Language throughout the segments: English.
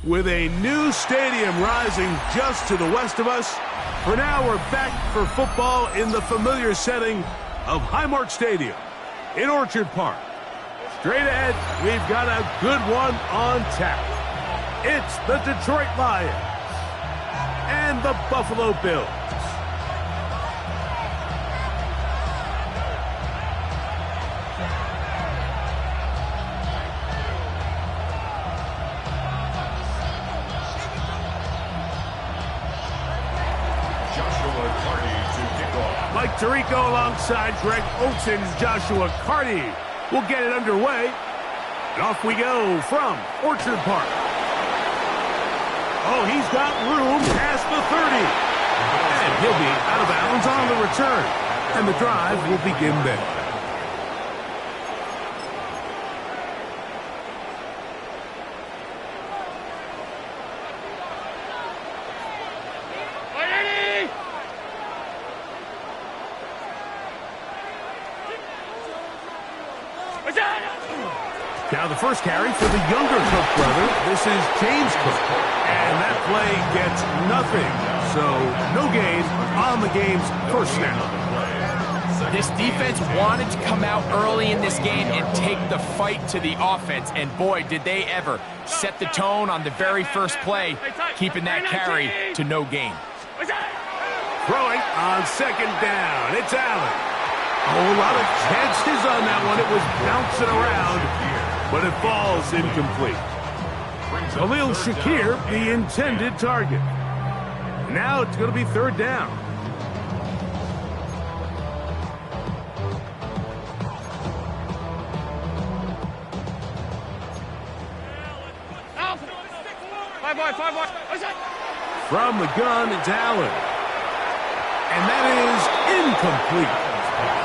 With a new stadium rising just to the west of us, for now we're back for football in the familiar setting of Highmark Stadium in Orchard Park. Straight ahead, we've got a good one on tap. It's the Detroit Lions and the Buffalo Bills. Mike Tirico alongside Greg Olsen's Joshua Carty will get it underway. And off we go from Orchard Park. Oh, he's got room past the 30. And he'll be out of bounds on the return. And the drive will begin there. Now the first carry for the younger Cook brother. This is James Cook. And that play gets nothing. So no gain on the game's first snap. This defense wanted to come out early in this game and take the fight to the offense. And boy, did they ever set the tone on the very first play, keeping that carry to no gain. Throwing on second down. It's Allen. A lot of chances on that one. It was bouncing around, but it falls incomplete. Khalil Shakir, the intended target. Now it's going to be third down. From the gun, it's Allen. And that is incomplete.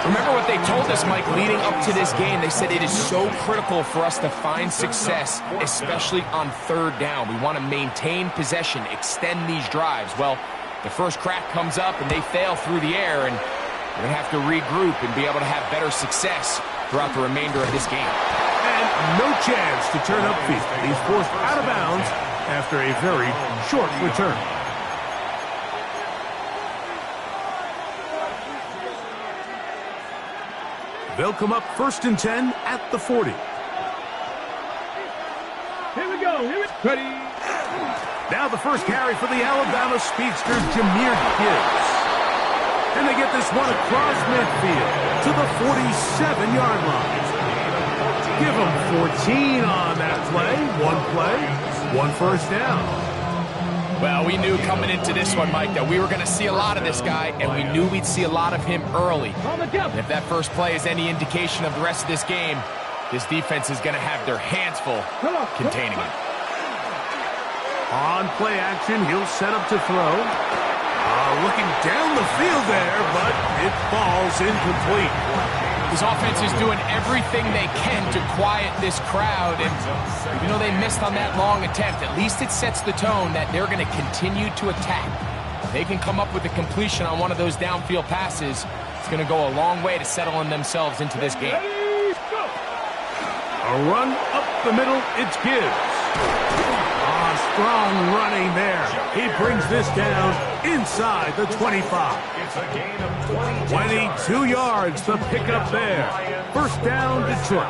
Remember what they told us, Mike, leading up to this game. They said it is so critical for us to find success, especially on third down. We want to maintain possession, extend these drives. Well, the first crack comes up and they fail through the air, and we're going to have to regroup and be able to have better success throughout the remainder of this game. And no chance to turn upfield. He's forced out of bounds after a very short return. They'll come up 1st and 10 at the 40. Here we go. Ready. Now the first carry for the Alabama speedster, Jahmyr Gibbs. And they get this one across midfield to the 47-yard line. Give them 14 on that play, one first down. Well, we knew coming into this one, Mike, that we were going to see a lot of this guy, and we knew we'd see a lot of him early. And if that first play is any indication of the rest of this game, this defense is going to have their hands full containing him. On play action, he'll set up to throw. Looking down the field there, but it falls incomplete. This offense is doing everything they can to quiet this crowd, and even though they missed on that long attempt, at least it sets the tone that they're going to continue to attack. If they can come up with a completion on one of those downfield passes, it's going to go a long way to settling themselves into this game. A run up the middle, it's Gibbs. Strong running there. He brings this down inside the 25. 22 yards to pick up there. First down, Detroit.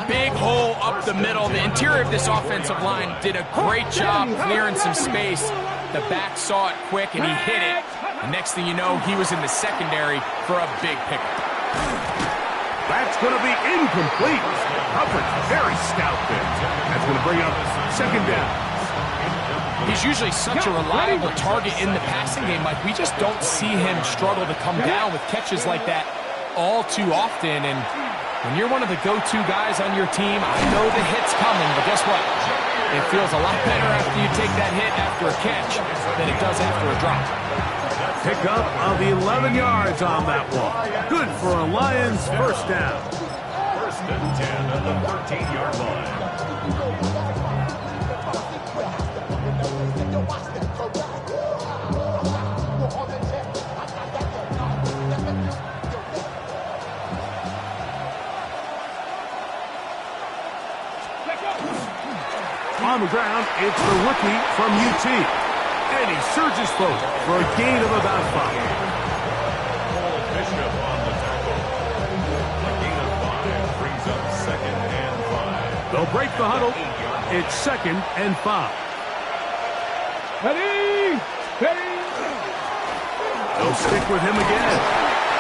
Big hole up the middle. The interior of this offensive line did a great job clearing some space. The back saw it quick and he hit it. The next thing you know, he was in the secondary for a big pickup. That's going to be incomplete. Coverage very stout there. That's going to bring up second down. He's usually such a reliable target in the passing game. Like, we just don't see him struggle to come down with catches like that all too often. And when you're one of the go-to guys on your team, I know the hit's coming, but guess what? It feels a lot better after you take that hit after a catch than it does after a drop. Pick up of 11 yards on that one. Good for a Lions first down. 1st and 10 at the 13-yard line. On the ground, it's the rookie from UT. And he surges forward for a gain of about 5. They'll break the huddle. It's 2nd and 5. Ready? They'll stick with him again.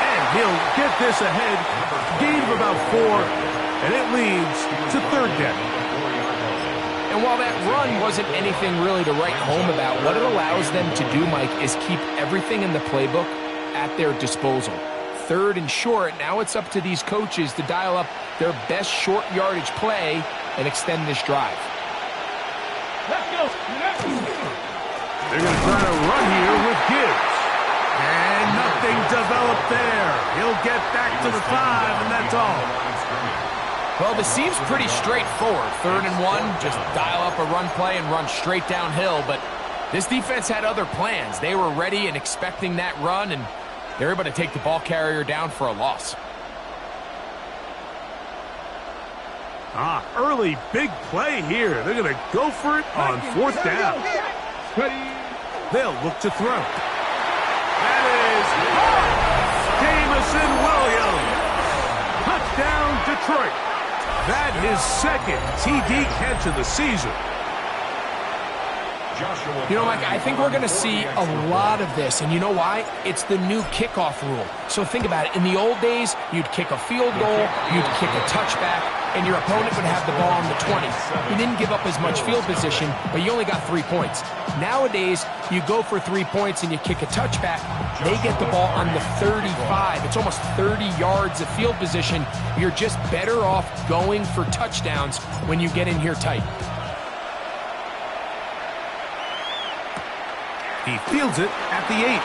And he'll get this ahead. Gain of about 4. And it leads to 3rd down. And while that run wasn't anything really to write home about, what it allows them to do, Mike, is keep everything in the playbook at their disposal. 3rd and short, now it's up to these coaches to dial up their best short yardage play and extend this drive. Let's go. They're going to try to run here with Gibbs. And nothing developed there. He'll get back to the 5, and that's all. Well, this seems pretty straightforward. 3rd and 1, just dial up a run play and run straight downhill. But this defense had other plans. They were ready and expecting that run, and they're able to take the ball carrier down for a loss. Early big play here. They're going to go for it on 4th down. They'll look to throw. That is Jamison Williams. Touchdown, Detroit. That is 2nd TD catch of the season. You know, Mike, I think we're going to see a lot of this, and you know why? It's the new kickoff rule. So think about it. In the old days, you'd kick a field goal, you'd kick a touchback, and your opponent would have the ball on the 20. You didn't give up as much field position, but you only got 3 points. Nowadays, you go for 3 points and you kick a touchback, they get the ball on the 35. It's almost 30 yards of field position. You're just better off going for touchdowns when you get in here tight. He fields it at the 8.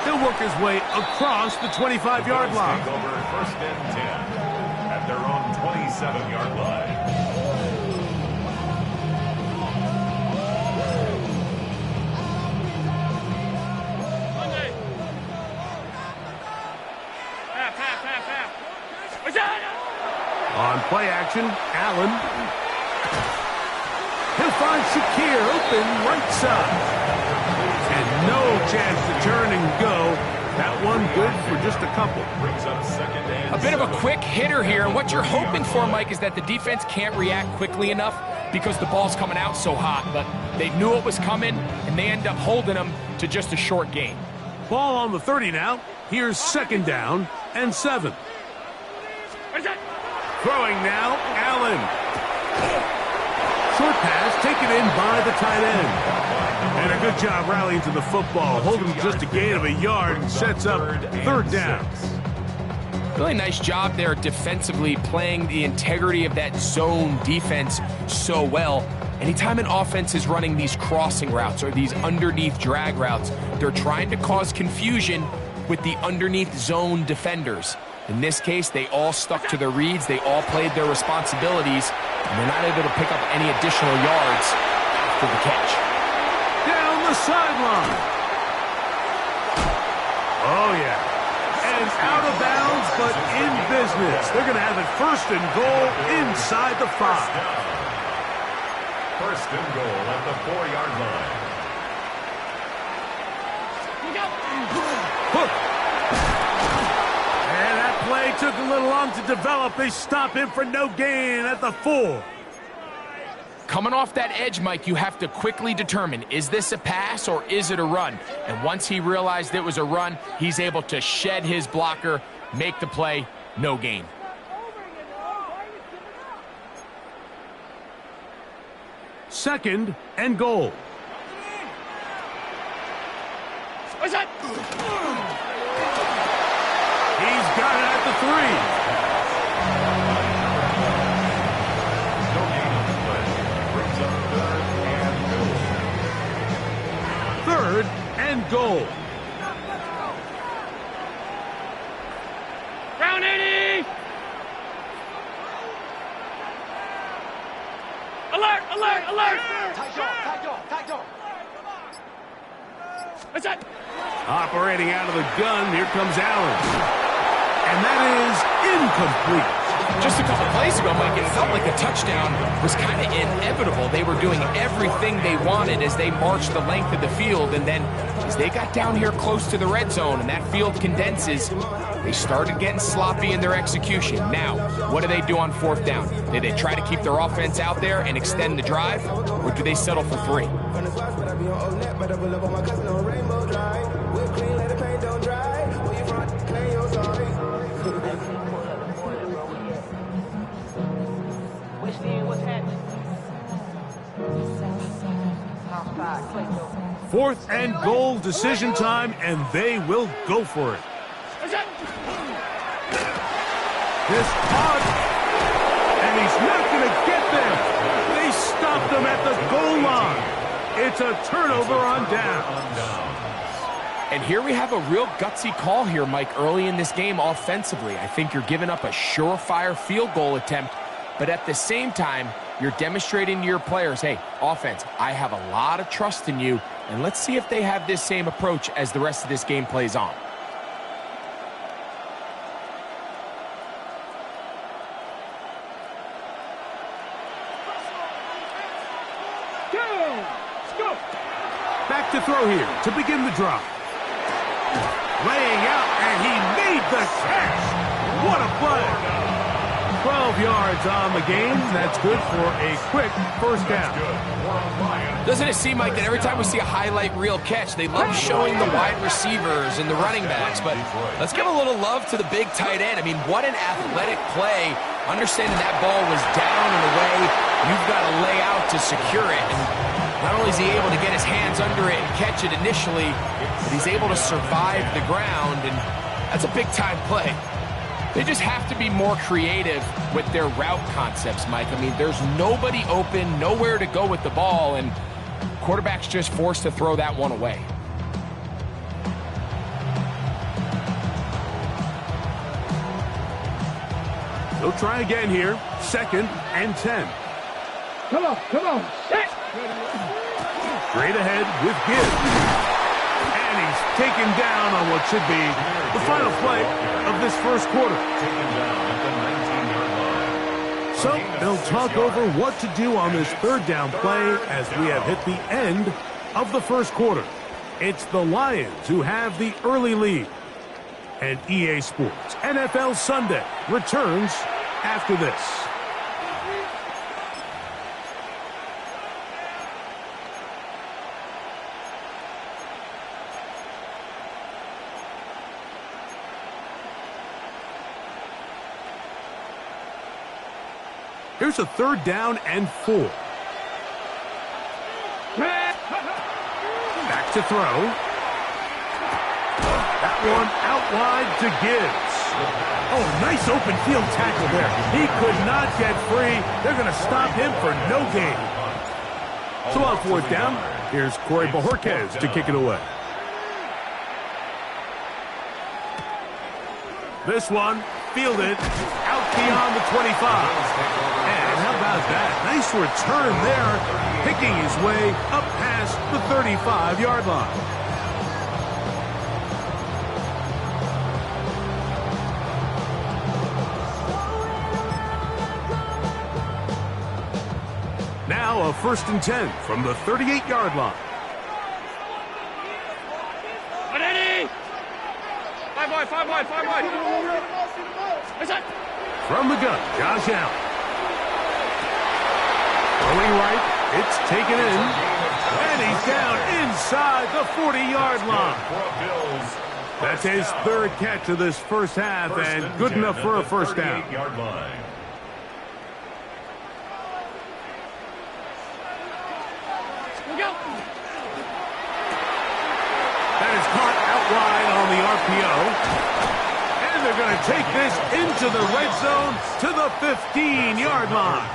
He'll work his way across the 25-yard line. Over 1st and 10 at their own 27-yard line. On play action, Allen. He'll find Shakir open right side. And no chance to turn and go. That one good for just a couple. Brings up 2nd and A bit of a quick hitter here, and what you're hoping for, Mike, is that the defense can't react quickly enough because the ball's coming out so hot. But they knew it was coming, and they end up holding them to just a short gain. Ball on the 30 now. Here's 2nd down and 7. Throwing now, Allen. Short pass taken in by the tight end. And a good job rallying to the football. Holding just a gain of a yard and sets up 3rd down. Really nice job there defensively, playing the integrity of that zone defense so well. Anytime an offense is running these crossing routes or these underneath drag routes, they're trying to cause confusion with the underneath zone defenders. In this case, they all stuck to their reads, they all played their responsibilities, and they're not able to pick up any additional yards after the catch. Down the sideline. Oh, yeah. And out of bounds, but in business. They're going to have it 1st and goal inside the 5. 1st and goal at the 4-yard line. Hook. And that play took a little long to develop. They stop him for no gain at the 4. Coming off that edge, Mike, you have to quickly determine, is this a pass or is it a run? And once he realized it was a run, he's able to shed his blocker, make the play, no gain. Second and goal. He's got it at the 3. 3rd and goal. Round 80! Alert! Alert! Alert! Tight dog! What's that? Operating out of the gun, here comes Allen. And that is incomplete. Just a couple plays ago, Mike, it felt like the touchdown was kind of inevitable. They were doing everything they wanted as they marched the length of the field, and then as they got down here close to the red zone and that field condenses, they started getting sloppy in their execution. Now, what do they do on 4th down? Do they try to keep their offense out there and extend the drive, or do they settle for 3? Fourth and goal, decision time, and they will go for it. This punt, and he's not going to get there. They stopped him at the goal line. It's a turnover on down. And here we have a real gutsy call here, Mike, early in this game offensively. I think you're giving up a surefire field goal attempt, but at the same time, you're demonstrating to your players, hey, offense, I have a lot of trust in you, and let's see if they have this same approach as the rest of this game plays on. Back to throw here to begin the drive. Laying out, and he made the catch. What a play. 12 yards on the game. That's good for a quick first down. Doesn't it seem like that every time we see a highlight reel catch, they love showing the wide receivers and the running backs, but let's give a little love to the big tight end. I mean, what an athletic play. Understanding that ball was down and away, you've got to lay out to secure it. And not only is he able to get his hands under it and catch it initially, but he's able to survive the ground, and that's a big-time play. They just have to be more creative with their route concepts, Mike. I mean, there's nobody open, nowhere to go with the ball, and quarterback's just forced to throw that one away. They'll try again here. 2nd and 10. Come on. Set. Straight ahead with Gibbs. And he's taken down on what should be the final play of this first quarter. So they'll talk over what to do on this 3rd down play as we have hit the end of the first quarter. It's the Lions who have the early lead. And EA Sports NFL Sunday returns after this. Here's a 3rd down and 4. Back to throw. That one out wide to Gibbs. Oh, nice open field tackle there. He could not get free. They're going to stop him for no gain. So on 4th down, here's Corey Bojorquez to kick it away. This one fielded out beyond the 25. And how about that? Nice return there, picking his way up past the 35-yard line. Now a 1st and 10 from the 38-yard line. Five wide. From the gun, Josh Allen. Throwing right, it's taken in. And he's down inside the 40-yard line. That's his 3rd catch of this first half, and good enough for a first down. That is caught out wide on the RPO. And they're going to take this into the red zone to the 15-yard line.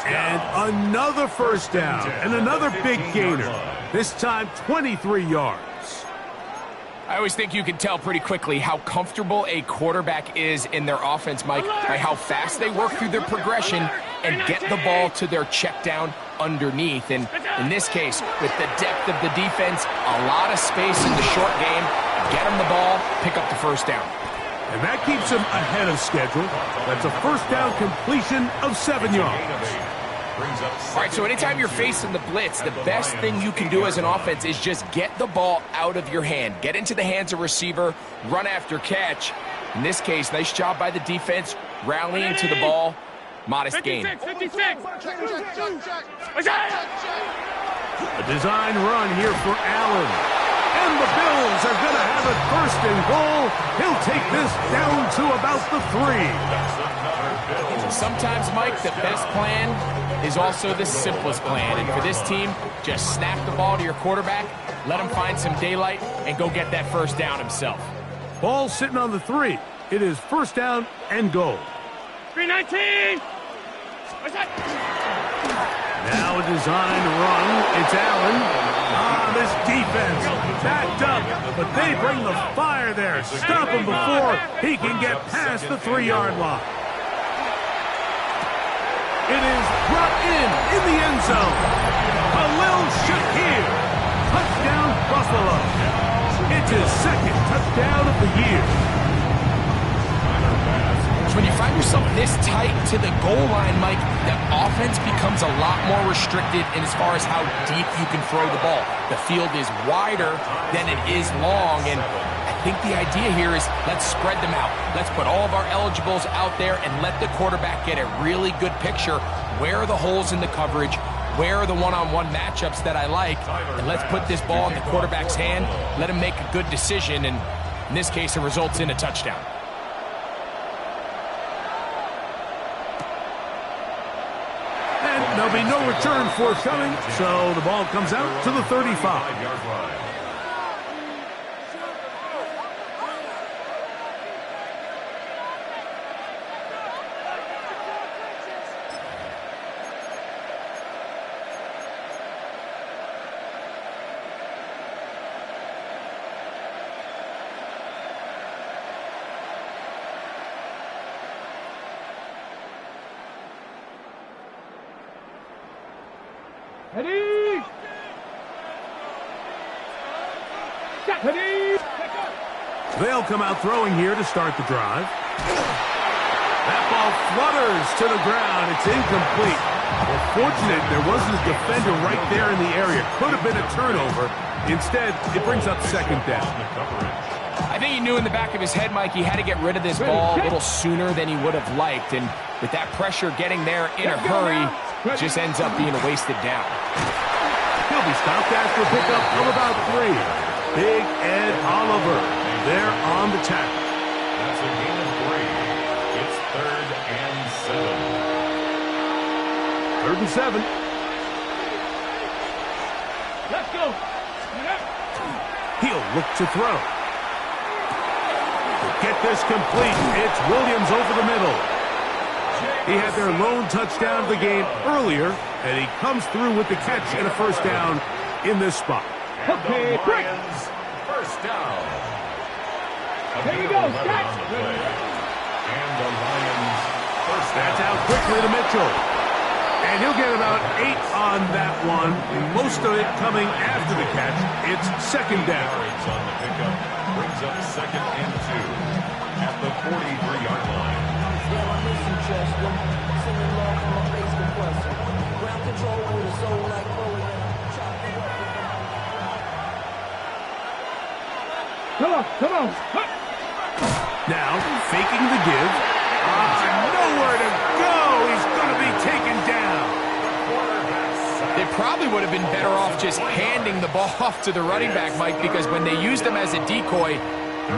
And another first down and another big gainer. This time 23 yards. I always think you can tell pretty quickly how comfortable a quarterback is in their offense, Mike, by how fast they work through their progression and get the ball to their check down underneath. And in this case, with the depth of the defense, a lot of space in the short game, get them the ball, pick up the first down. And that keeps him ahead of schedule. That's a first down completion of 7 yards. All right, so anytime you're facing the blitz, the best thing you can do as an offense is just get the ball out of your hand. Get into the hands of receiver, run after catch. In this case, nice job by the defense, rallying to the ball. Modest gain. 56. A design run here for Allen. And the Bills are going to have it first and goal. He'll take this down to about the 3. Sometimes, Mike, the best plan is also the simplest plan. And for this team, just snap the ball to your quarterback, let him find some daylight, and go get that first down himself. Ball sitting on the 3. It is first down and goal. 319. Now a design run. It's Allen. This defense backed up, but they bring the fire there. Stop him before he can get past the 3-yard line. It is brought in the end zone. Khalil Shakir. Touchdown, Buffalo. It's his second touchdown of the year. So when you find yourself this tight to the goal line, Mike, the offense becomes a lot more restricted in as far as how deep you can throw the ball. The field is wider than it is long, and I think the idea here is let's spread them out. Let's put all of our eligibles out there and let the quarterback get a really good picture. Where are the holes in the coverage? Where are the one-on-one matchups that I like? And let's put this ball in the quarterback's hand. Let him make a good decision, and in this case, it results in a touchdown. There'll be no return forthcoming, so the ball comes out to the 35. Ready! Ready! They'll come out throwing here to start the drive. That ball flutters to the ground. It's incomplete. Well, fortunate there wasn't a defender right there in the area. Could have been a turnover. Instead, it brings up second down. I think he knew in the back of his head, Mike, he had to get rid of this ball a little sooner than he would have liked. And with that pressure getting there in a hurry, it just ends up being a wasted down. He'll be stopped after a pickup of about 3. Big Ed Oliver there on the tackle. That's a gain of 3. It's 3rd and 7. 3rd and 7. Let's go! He'll look to throw. To get this complete, it's Williams over the middle. He had their lone touchdown of the game earlier, and he comes through with the catch and a first down in this spot. Okay, break! First down. Here we go, Set. And the Lions first down. That's out quickly to Mitchell. And he'll get about 8 on that one. Most of it coming after the catch. It's second down. On the pickup brings up 2nd and 2 at the 43-yard line. Come on. Now, faking the give. Nowhere to go. He's going to be taken down. They probably would have been better off just handing the ball off to the running back, Mike, because when they used him as a decoy,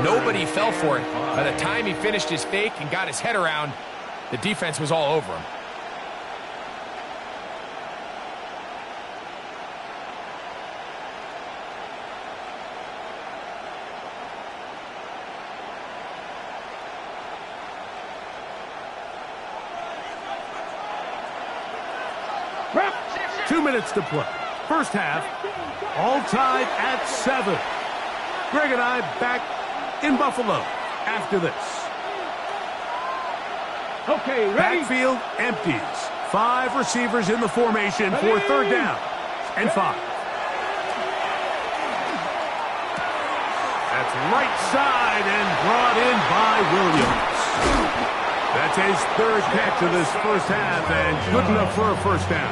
nobody fell for it. By the time he finished his fake and got his head around, the defense was all over him. Prep. 2 minutes to play. First half, all tied at 7. Greg and I back in Buffalo after this. Okay, ready? Backfield empties. 5 receivers in the formation for third down and 5. That's It's right side and brought in by Williams. That's his third catch of this first half and good enough for a first down.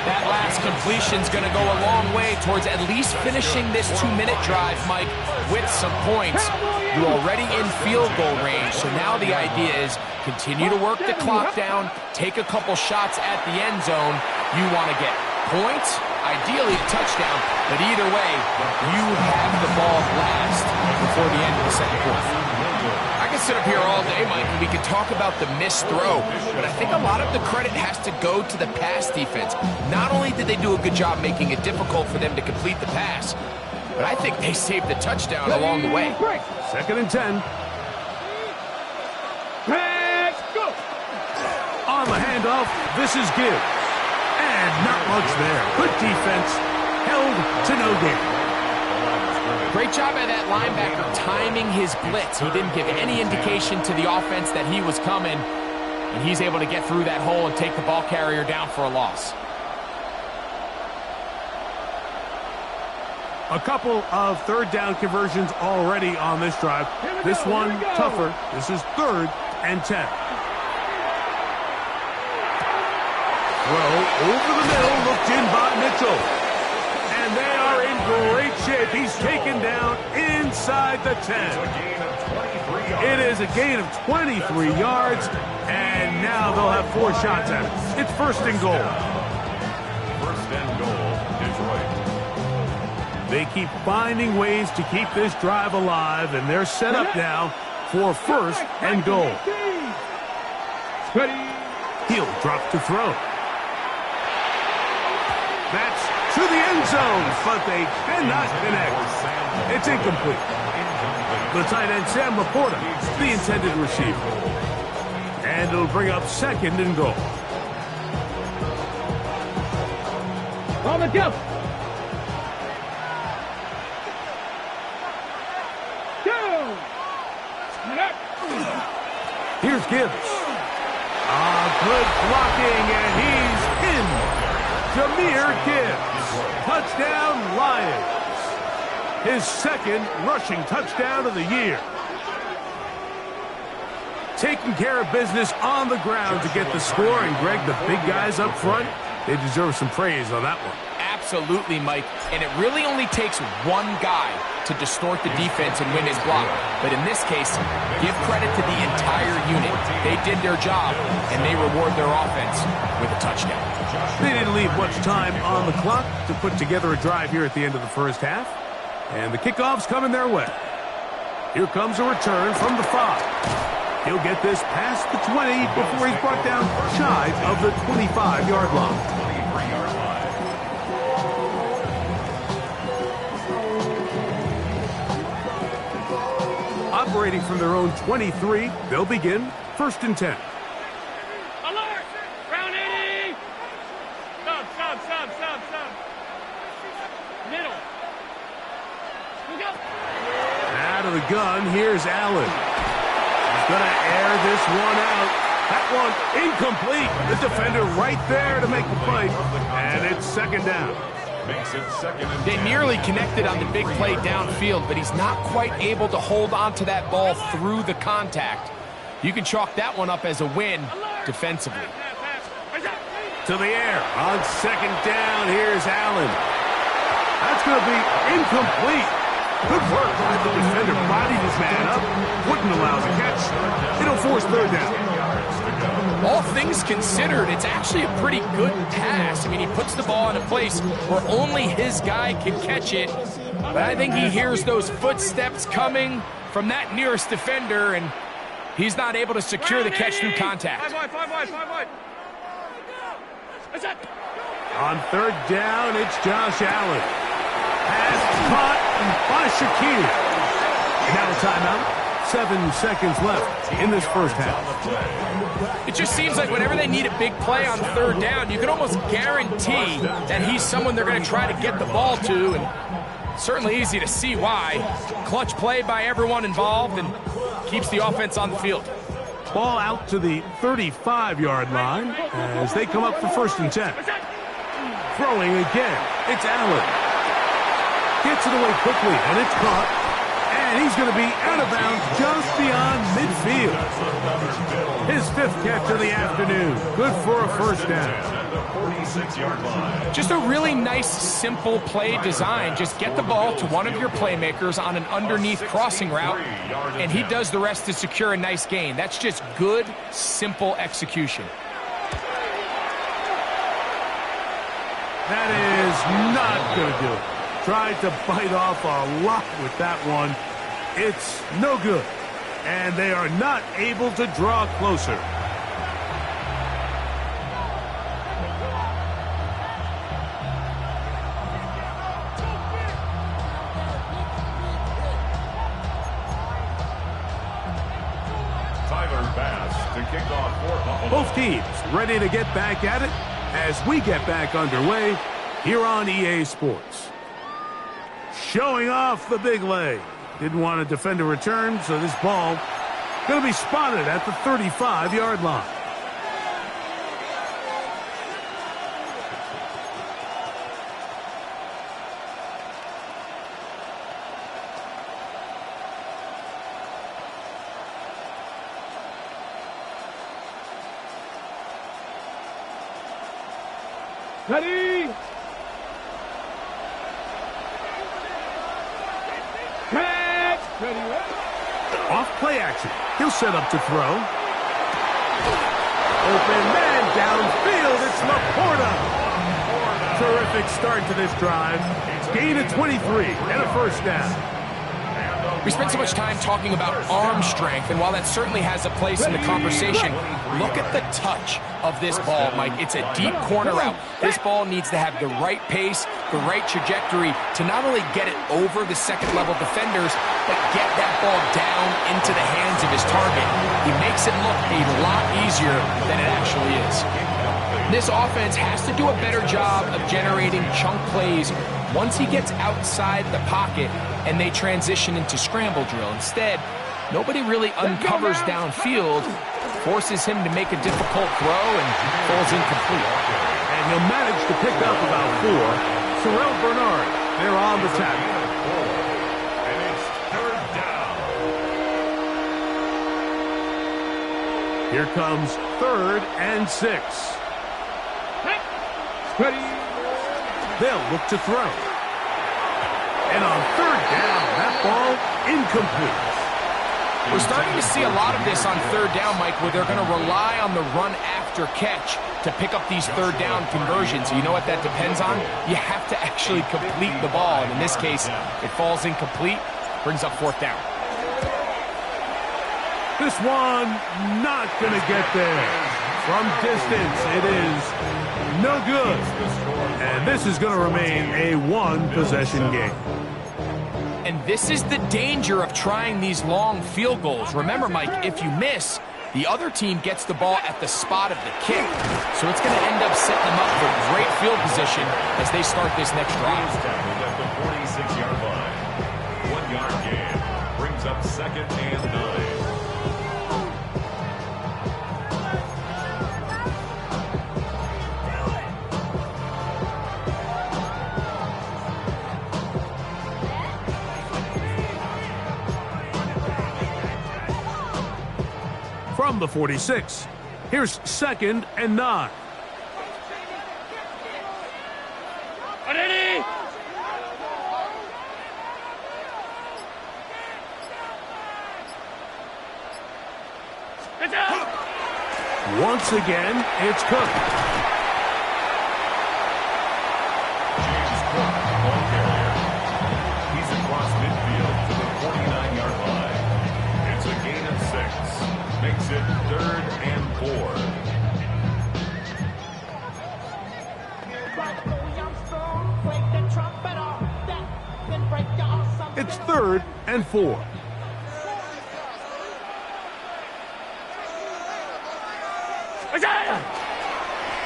That last completion's going to go a long way towards at least finishing this 2-minute drive, Mike, with some points. You're already in field goal range, so now the idea is continue to work the clock down, take a couple shots at the end zone. You want to get points, ideally a touchdown, but either way, you have the ball last before the end of the second quarter. I can sit up here all day, Mike, and we can talk about the missed throw, but I think a lot of the credit has to go to the pass defense. Not only did they do a good job making it difficult for them to complete the pass, but I think they saved the touchdown along the way. Second and 10. Let's go. On the handoff, this is Gibbs. And not much there. Good defense. Held to no gain. Great job by that linebacker timing his blitz. He didn't give any indication to the offense that he was coming, and he's able to get through that hole and take the ball carrier down for a loss. A couple of third down conversions already on this drive. This one tougher. This is 3rd and 10. Throw over the middle, looked in by Mitchell. And they are in great shape. He's taken down inside the 10. It is a gain of 23 yards, and now they'll have 4 shots at it. It's 1st and goal. 1st and goal, Detroit. They keep finding ways to keep this drive alive, and they're set up now for 1st and goal. He'll drop to throw. That's to the end zone, but they cannot connect. It's incomplete. The tight end, Sam Laporta, the intended receiver. And it'll bring up 2nd and goal. On the jump. Go. Here's Gibbs. Good blocking, and he's in. Jahmyr Gibbs. Touchdown, Lions. His 2nd rushing touchdown of the year. Taking care of business on the ground to get the score, and Greg, the big guys up front, they deserve some praise on that one. Absolutely, Mike. And it really only takes one guy to distort the defense and win his block. But in this case, give credit to the entire unit. They did their job, and they reward their offense with a touchdown. They didn't leave much time on the clock to put together a drive here at the end of the first half. And the kickoff's coming their way. Here comes a return from the 5. He'll get this past the 20 before he's brought down shy of the 25-yard line. Operating from their own 23, they'll begin 1st and 10. Alert! Round 80! Stop. Middle. Look out! Out of the gun, here's Allen. He's going to air this one out. That one incomplete. The defender right there to make the play. And it's 2nd down. Makes it 2nd and 10. They nearly connected on the big play downfield, but he's not quite able to hold on to that ball through the contact. You can chalk that one up as a win defensively. To the air on 2nd down. Here's Allen. That's going to be incomplete. Good work by the defender. Bodied his man up. Wouldn't allow the catch. It'll force 3rd down. All things considered, it's actually a pretty good pass. I mean, he puts the ball in a place where only his guy can catch it. But I think he hears those footsteps coming from that nearest defender, and he's not able to secure the catch through contact. 5 wide. On 3rd down, it's Josh Allen. Pass caught by Shakir. Now a timeout. 7 seconds left in this first half. It just seems like whenever they need a big play on 3rd down, you can almost guarantee that he's someone they're going to try to get the ball to, and certainly easy to see why. Clutch play by everyone involved and keeps the offense on the field. Ball out to the 35-yard line as they come up for 1st and 10. Throwing again, it's Allen. Gets it away quickly, and it's caught. And he's going to be out of bounds just beyond midfield. His 5th catch of the afternoon. Good for a first down. Just a really nice, simple play design. Just get the ball to one of your playmakers on an underneath crossing route, and he does the rest to secure a nice gain. That's just good, simple execution. That is not going to do it. Tried to bite off a lot with that one. It's no good. And they are not able to draw closer. Both teams ready to get back at it as we get back underway here on EA Sports. Showing off the big leg. Didn't want to defend a return, so this ball going to be spotted at the 35-yard line. Ready? Catch! Ready, Off play action. He'll set up to throw. Open man downfield. It's Laporta. Terrific start to this drive. Gain of 23 and a first down. We spent so much time talking about arm strength, and while that certainly has a place in the conversation, look at the touch of this ball, Mike. It's a deep corner route. This ball needs to have the right pace, the right trajectory to not only get it over the second-level defenders, but get that ball down into the hands of his target. He makes it look a lot easier than it actually is. This offense has to do a better job of generating chunk plays once he gets outside the pocket and they transition into scramble drill. Instead, nobody really uncovers downfield, forces him to make a difficult throw, and falls incomplete. And he'll manage to pick up about 4. Terrell Bernard, they're on the tackle. And it's 3rd down. Here comes 3rd and 6. Ready? They'll look to throw. And on 3rd down, that ball incomplete. We're starting to see a lot of this on 3rd down, Mike, where they're going to rely on the run after catch to pick up these 3rd down conversions. You know what that depends on? You have to actually complete the ball. And in this case, it falls incomplete, brings up 4th down. This one not going to get there. From distance, it is no good. And this is going to remain a 1-possession game. And this is the danger of trying these long field goals. Remember, Mike, if you miss, the other team gets the ball at the spot of the kick. So it's going to end up setting them up for great field position as they start this next drive. At the 46-yard line. 1-yard gain. Brings up 2nd and 9. From the 46, here's 2nd and 9. Ready? Once again, it's Cook. James Cook, ball carrier. He's across midfield to the 49-yard line. It's a gain of 6. Makes it 3rd and 4. It's 3rd and 4.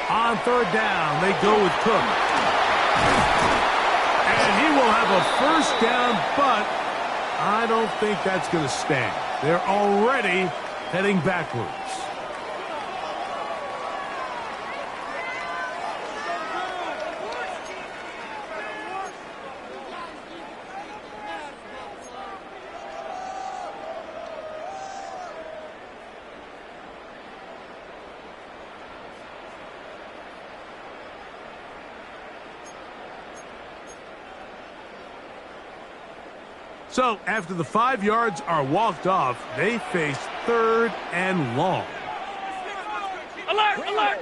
On 3rd down, they go with Cook. And he will have a first down, but I don't think that's going to stand. They're already heading backwards. So after the 5 yards are walked off, they face 3rd and long. Alert! Alert!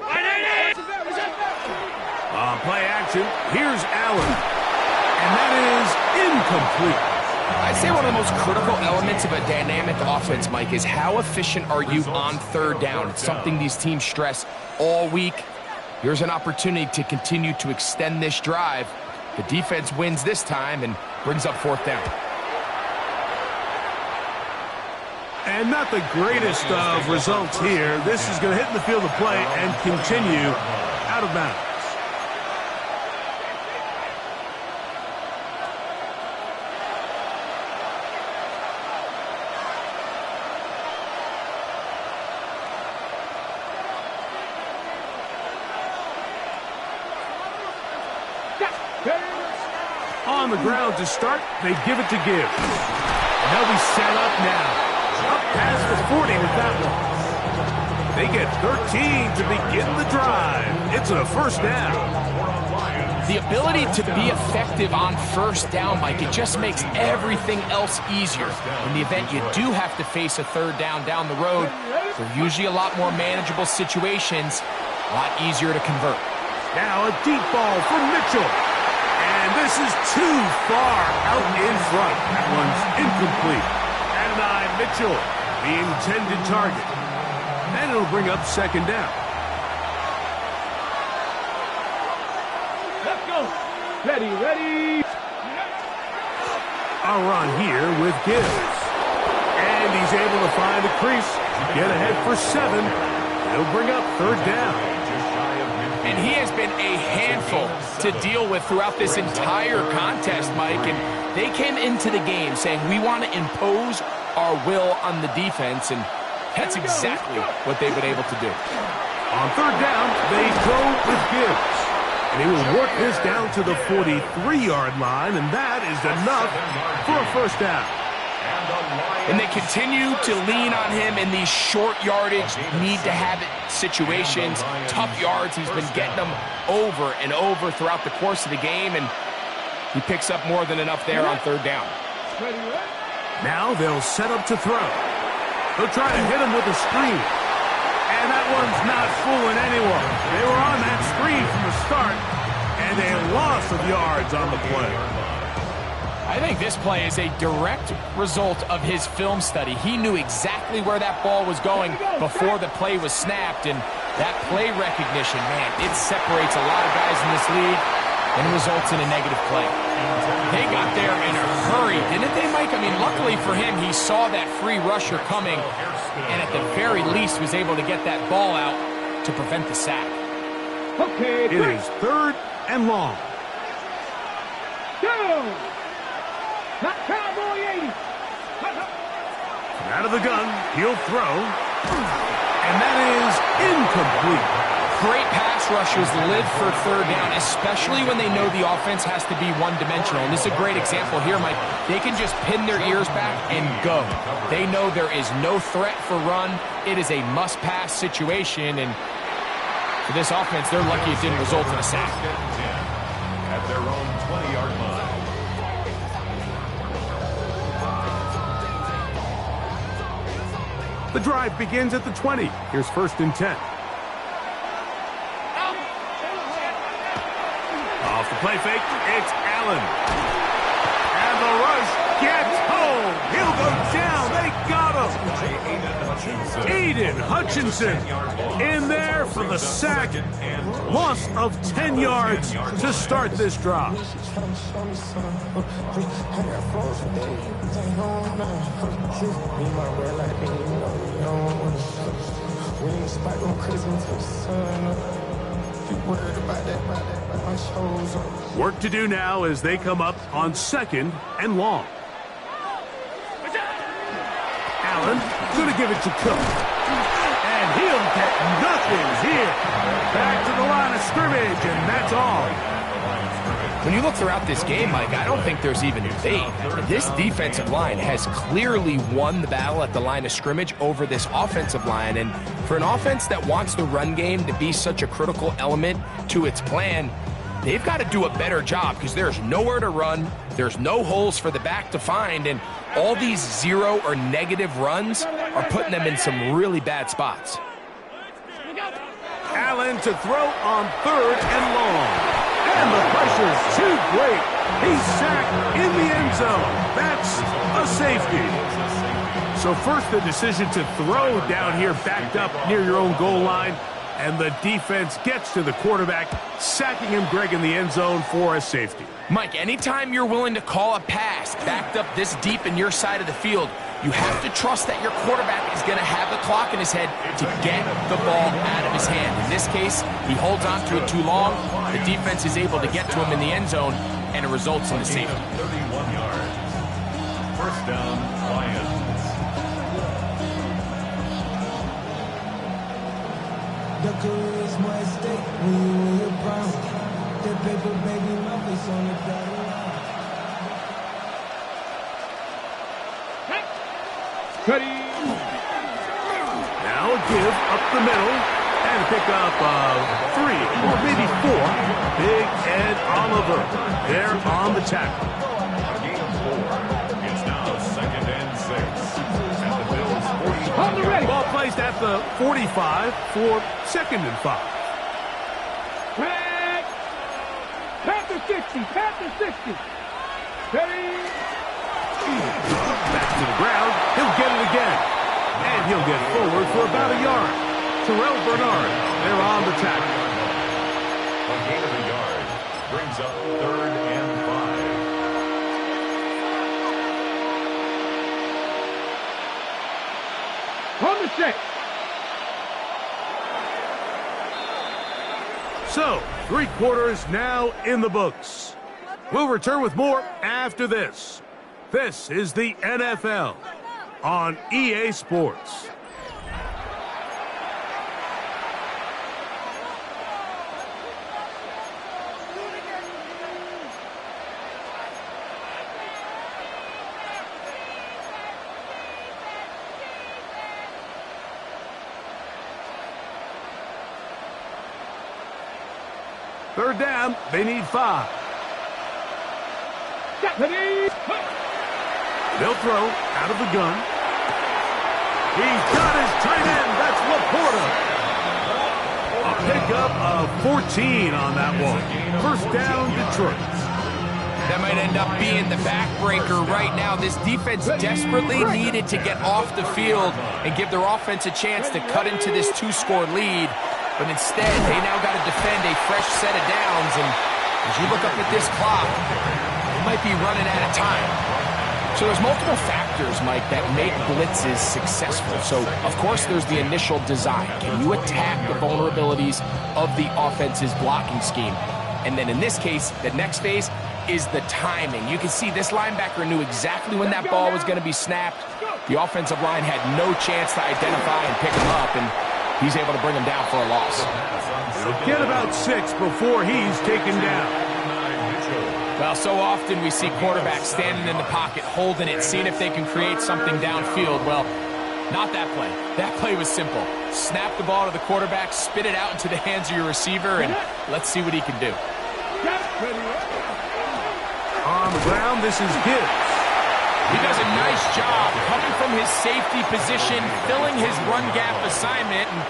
On play action, here's Allen. And that is incomplete. I'd say one of the most critical elements of a dynamic offense, Mike, is how efficient are you on 3rd down? It's something these teams stress all week. Here's an opportunity to continue to extend this drive. The defense wins this time and brings up 4th down. And not the greatest of results here. This is going to hit in the field of play and continue out of bounds. On the ground to start, they give it to Gibbs. And they'll be set up now. Up past the 40 with that one. They get 13 to begin the drive. It's a 1st down. The ability to be effective on 1st down, Mike, it just makes everything else easier. In the event you do have to face a 3rd down the road, they're usually a lot more manageable situations, a lot easier to convert. Now a deep ball for Mitchell. And this is too far out in front. That one's incomplete. Adonai Mitchell, the intended target. And it'll bring up 2nd down. Let's go. Ready. A run here with Gibbs. And he's able to find a crease. Get ahead for 7. It'll bring up 3rd down. And he has been a handful to deal with throughout this entire contest, Mike. And they came into the game saying, we want to impose our will on the defense. And that's exactly what they've been able to do. On 3rd down, they go with Gibbs. And he will work this down to the 43-yard line. And that is enough for a 1st down. And they continue to lean on him in these short yardage, need-to-have-it situations, tough yards. He's been getting them over and over throughout the course of the game, and he picks up more than enough there on 3rd down. Now they'll set up to throw. They'll try to hit him with a screen. And that one's not fooling anyone. They were on that screen from the start, and a loss of yards on the play. I think this play is a direct result of his film study. He knew exactly where that ball was going before the play was snapped, and that play recognition, man, it separates a lot of guys in this league and results in a negative play. They got there in a hurry, didn't they, Mike? I mean, luckily for him, he saw that free rusher coming, and at the very least was able to get that ball out to prevent the sack. Okay, it is 3rd and long. Go! Not Cowboy 80. Out of the gun, he'll throw. And that is incomplete. Great pass rushers live for 3rd down, especially when they know the offense has to be one-dimensional. And this is a great example here, Mike. They can just pin their ears back and go. They know there is no threat for run. It is a must-pass situation. And for this offense, they're lucky it didn't result in a sack. At their own 20-yard line. The drive begins at the 20. Here's 1st and 10. Off the play fake, it's Allen. And the rush gets home. He'll go down. They got him. Aiden Hutchinson in there for the sack. Loss of 10 yards to start this drive. Work to do now as they come up on 2nd and long. Allen going to give it to Cook. And he'll get nothing here. Back to the line of scrimmage, and that's all. When you look throughout this game, Mike, I don't think there's even a debate. This defensive line has clearly won the battle at the line of scrimmage over this offensive line. And for an offense that wants the run game to be such a critical element to its plan, they've got to do a better job because there's nowhere to run, there's no holes for the back to find, and all these 0 or negative runs are putting them in some really bad spots. Allen to throw on 3rd and long. And the pressure's too great. He's sacked in the end zone. That's a safety. So first the decision to throw down here backed up near your own goal line. And the defense gets to the quarterback, sacking him, Greg, in the end zone for a safety. Mike, anytime you're willing to call a pass backed up this deep in your side of the field, you have to trust that your quarterback is going to have the clock in his head to get the ball out of his hand. In this case, he holds on to it too long. The defense is able to get to him in the end zone, and it results in the safety. 31 yards. First down, Lions. The charisma at stake when you in your prime. That paper, baby, my face on the dotted line. Now a give up the middle and pick up 3 or maybe 4. Big Ed Oliver there on the tackle. Game 4. It's now 2nd and 6. At the Bills' 45. Ball placed at the 45 for 2nd and 5. Panther 60, Panther 60. Ready? Back to the ground. He'll get it again. And he'll get forward for about a yard. Terrell Bernard, they're on the tackle. A gain of a yard brings up 3rd and 5. On the set. So, 3 quarters now in the books. We'll return with more after this. This is the NFL on EA Sports. Third down, they need 5. They'll throw out of the gun. He's got his tight end. That's Laporta. A pickup of 14 on that one. First down, Detroit. That might end up being the backbreaker right now. This defense desperately needed to get off the field and give their offense a chance to cut into this 2-score lead. But instead, they now got to defend a fresh set of downs. And as you look up at this clock, it might be running out of time. So there's multiple factors, Mike, that make blitzes successful. So, of course, there's the initial design. Can you attack the vulnerabilities of the offense's blocking scheme? And then in this case, the next phase is the timing. You can see this linebacker knew exactly when that ball was going to be snapped. The offensive line had no chance to identify and pick him up, and he's able to bring him down for a loss. He'll get about 6 before he's taken down. Well, so often we see quarterbacks standing in the pocket, holding it, seeing if they can create something downfield. Well, not that play. That play was simple. Snap the ball to the quarterback, spit it out into the hands of your receiver, and let's see what he can do. On the ground, this is Gibbs. He does a nice job coming from his safety position, filling his run gap assignment, and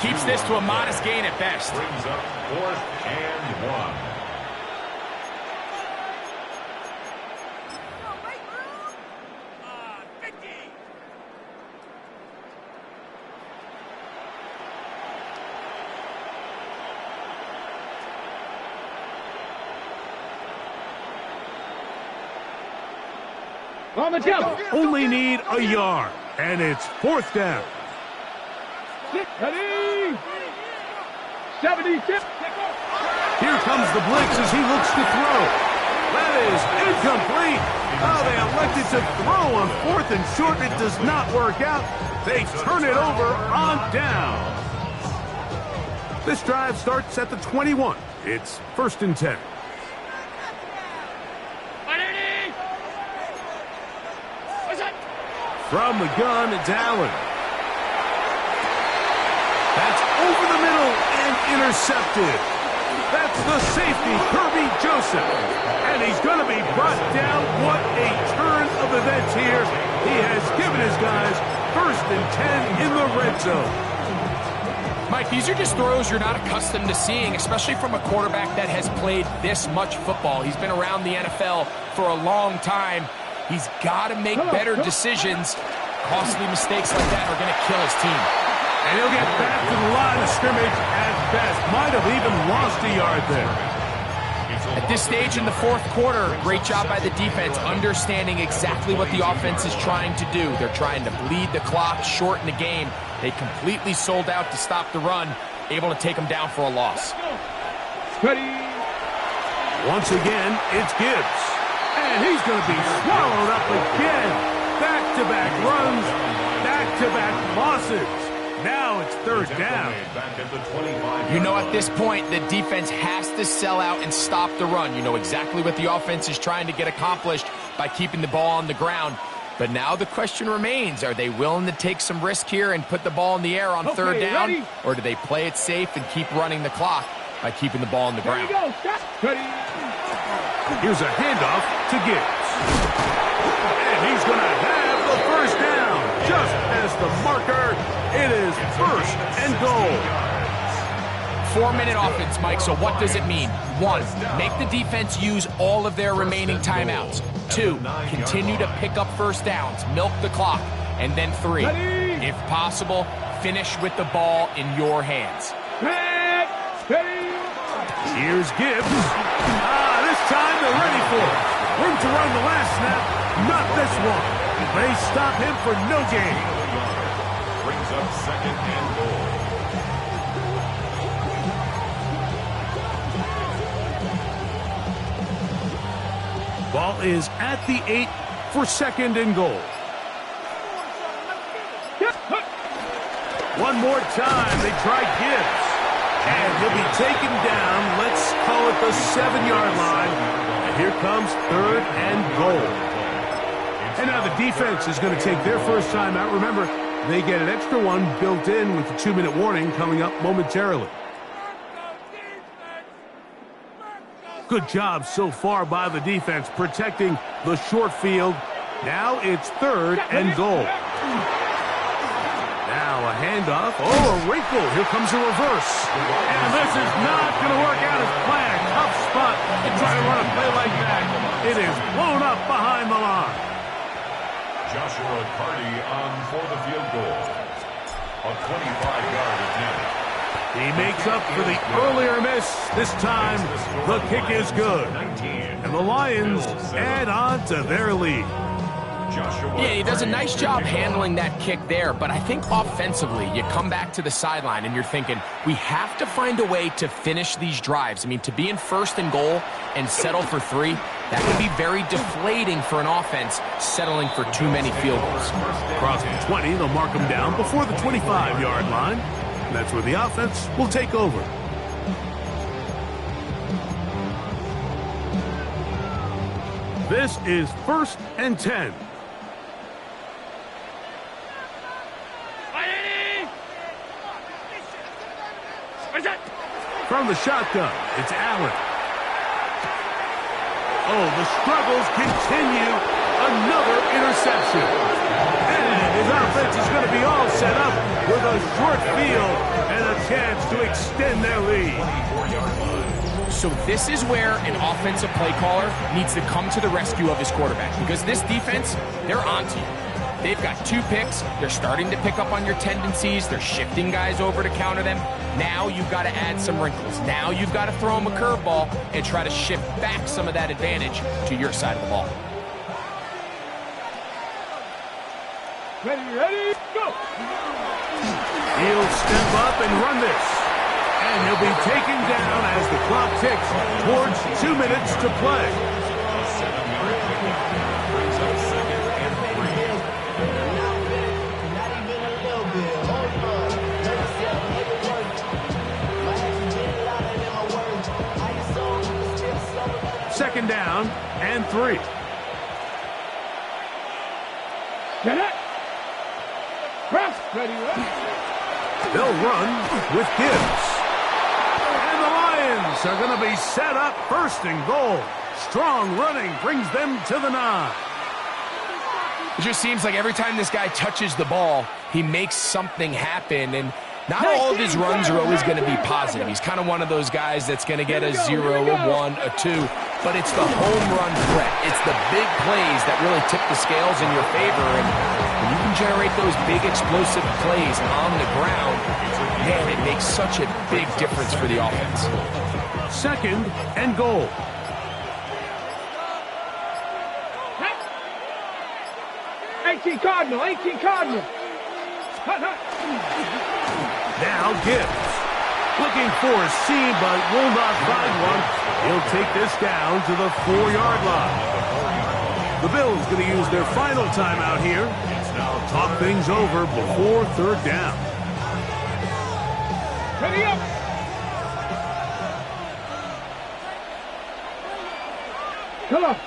keeps this to a modest gain at best. Brings up 4th and 1. On the jump. Only need a yard, and it's 4th down. Ready? 76. Here comes the blitz as he looks to throw. That is incomplete. Oh, they elected to throw on 4th and short. It does not work out. They turn it over on down. This drive starts at the 21. It's 1st and 10. From the gun, it's Allen. That's over the middle and intercepted. That's the safety, Kirby Joseph. And he's going to be brought down. What a turn of events here. He has given his guys 1st and 10 in the red zone. Mike, these are just throws you're not accustomed to seeing, especially from a quarterback that has played this much football. He's been around the NFL for a long time. He's got to make better decisions. Costly mistakes like that are going to kill his team. And he'll get back to the line of scrimmage at best. Might have even lost a yard there. At this stage in the 4th quarter, great job by the defense, understanding exactly what the offense is trying to do. They're trying to bleed the clock, shorten the game. They completely sold out to stop the run, able to take them down for a loss. Once again, it's Gibbs. And he's going to be swallowed up again. Back-to-back runs, back-to-back losses. Now it's 3rd down. You know, at this point, the defense has to sell out and stop the run. You know exactly what the offense is trying to get accomplished by keeping the ball on the ground. But now the question remains, are they willing to take some risk here and put the ball in the air on 3rd down? Ready? Or do they play it safe and keep running the clock by keeping the ball on the ground? Here's a handoff to Gibbs. And he's going to have the 1st down. Just past the marker. It is 1st and goal. 4-minute offense, Mike, so what does it mean? 1, make the defense use all of their remaining timeouts. 2, continue to pick up 1st downs, milk the clock. And then 3, if possible, finish with the ball in your hands. Here's Gibbs. This time they're ready for it. Room to run the last snap, not this one. They stop him for no gain. Brings up 2nd and goal. Ball is at the 8 for 2nd and goal. One more time, they try Gibbs. And he'll be taken down, let's call it the 7-yard line. And here comes 3rd and goal. And now the defense is going to take their first time out. Remember, they get an extra one built in with the 2-minute warning coming up momentarily. Good job so far by the defense protecting the short field. Now it's 3rd and goal. Now a handoff. Oh, a wrinkle. Here comes a reverse. And this is not going to work out as planned. Tough spot to try to run a play like that. It is blown up behind the line. Joshua Carty on for the field goal. A 25-yard attempt. He makes up for the earlier miss. This time, the kick is good. And the Lions add on to their lead. Yeah, he does a nice job handling that kick there, but I think offensively, you come back to the sideline and you're thinking, we have to find a way to finish these drives. I mean, to be in 1st and goal and settle for 3, that can be very deflating for an offense settling for too many field goals. Across the 20, they'll mark him down before the 25-yard line. And that's where the offense will take over. This is 1st and 10. From the shotgun, it's Allen. Oh, the struggles continue. Another interception. And his offense is going to be all set up with a short field and a chance to extend their lead. So this is where an offensive play caller needs to come to the rescue of his quarterback, because this defense, they're onto you. They've got 2 picks. They're starting to pick up on your tendencies. They're shifting guys over to counter them. Now you've got to add some wrinkles. Now you've got to throw them a curveball and try to shift back some of that advantage to your side of the ball. Ready, go! He'll step up and run this. And he'll be taken down as the clock ticks towards 2 minutes to play. A 7-yard pickup brings up 2nd and 3. 2nd down and 3. Get it! Press! Ready. They'll run with Gibbs. And the Lions Bucks are going to be set up first and goal. Strong running brings them to the 9. It just seems like every time this guy touches the ball, he makes something happen, and not all of his runs are always going to be positive. He's kind of one of those guys that's going to get a 0, a 1, a 2, but it's the home run threat. It's the big plays that really tip the scales in your favor, and when you can generate those big explosive plays on the ground, man, it makes such a big difference for the offense. Second and goal. Cardinal, 18 Cardinal. Now Gibbs. Looking for a seam, but will not find one. He'll take this down to the 4-yard line. The Bills going to use their final timeout here. Talk things over before third down. Ready up.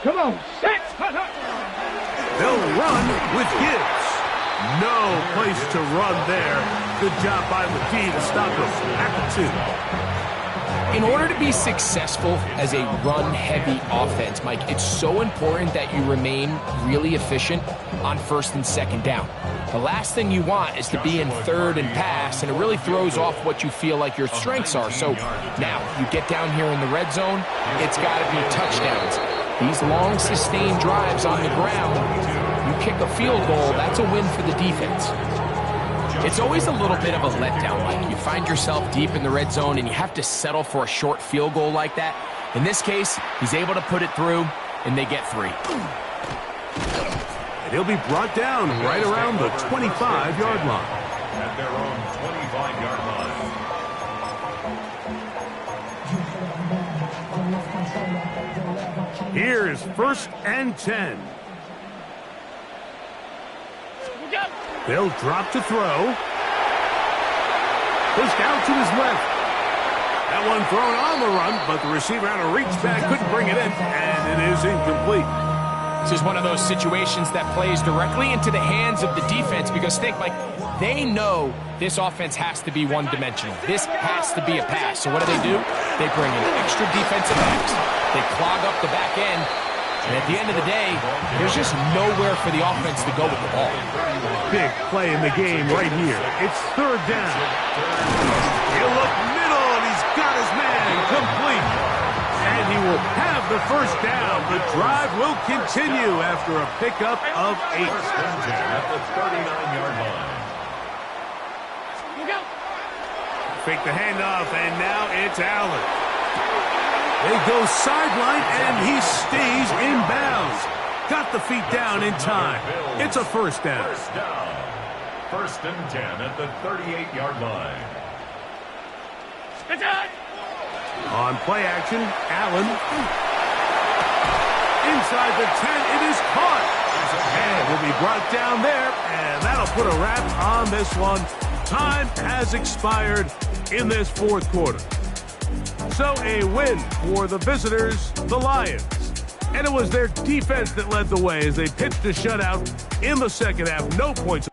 Come on. Set. They'll run with Gibbs. No place to run there. Good job by McGee to stop him at the 2. In order to be successful as a run-heavy offense, Mike, it's so important that you remain really efficient on first and second down. The last thing you want is to be in third and pass, and it really throws off what you feel like your strengths are. So now you get down here in the red zone, it's got to be touchdowns. These long, sustained drives on the ground, you kick a field goal, that's a win for the defense. It's always a little bit of a letdown, Mike. You find yourself deep in the red zone, and you have to settle for a short field goal like that. In this case, he's able to put it through, and they get 3. And he'll be brought down right around the 25-yard line. At their own 25-yard line. Here's first and 10. They'll drop to throw. Pushed out to his left. That one thrown on the run, but the receiver had a reach back, couldn't bring it in, and it is incomplete. This is one of those situations that plays directly into the hands of the defense because, think, Mike, they know this offense has to be one-dimensional. This has to be a pass. So what do? They bring in extra defensive backs. They clog up the back end. And at the end of the day, there's just nowhere for the offense to go with the ball. Big play in the game right here. It's third down. He'll look middle, and he's got his man complete. And he will have the first down. The drive will continue after a pickup of 8. At the 39-yard line. Fake the handoff, and now it's Allen. They go sideline, and he stays in bounds. Got the feet down in time. It's a first down. First down. First and 10 at the 38-yard line. On play action, Allen. Inside the 10, it is caught. And will be brought down there, and that'll put a wrap on this one. Time has expired in this fourth quarter. So a win for the visitors, the Lions. And it was their defense that led the way as they pitched a shutout in the second half. No points.